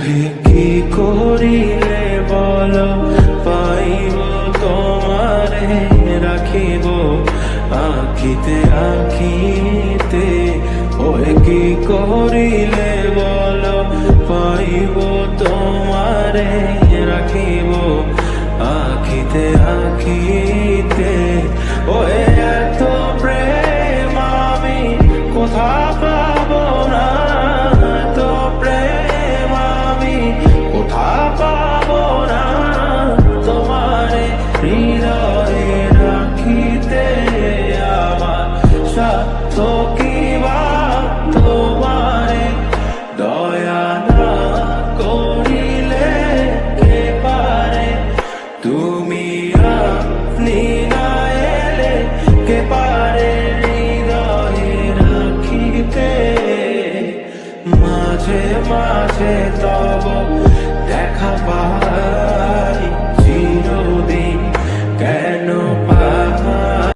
কি করিলে বলো পাইব তোমারে রাখিব আখিতে আখিতে। ওহে কি করিলে বলো পাইব তোমারে রাখিব আখিতে আখিতে। ওহে এত প্রেম আমি কোথা পাবো না, এত প্রেম আমি কোথা পাবো না। তোমারে হৃদয়ে রাখিতে আমার সাধ্য কি বা, তোমারে দয়া না করিলে কে পারে। তুমি আপনি না এলে কে পারে হৃদয়ে রাখিতে। মাঝে মাঝে তব দেখা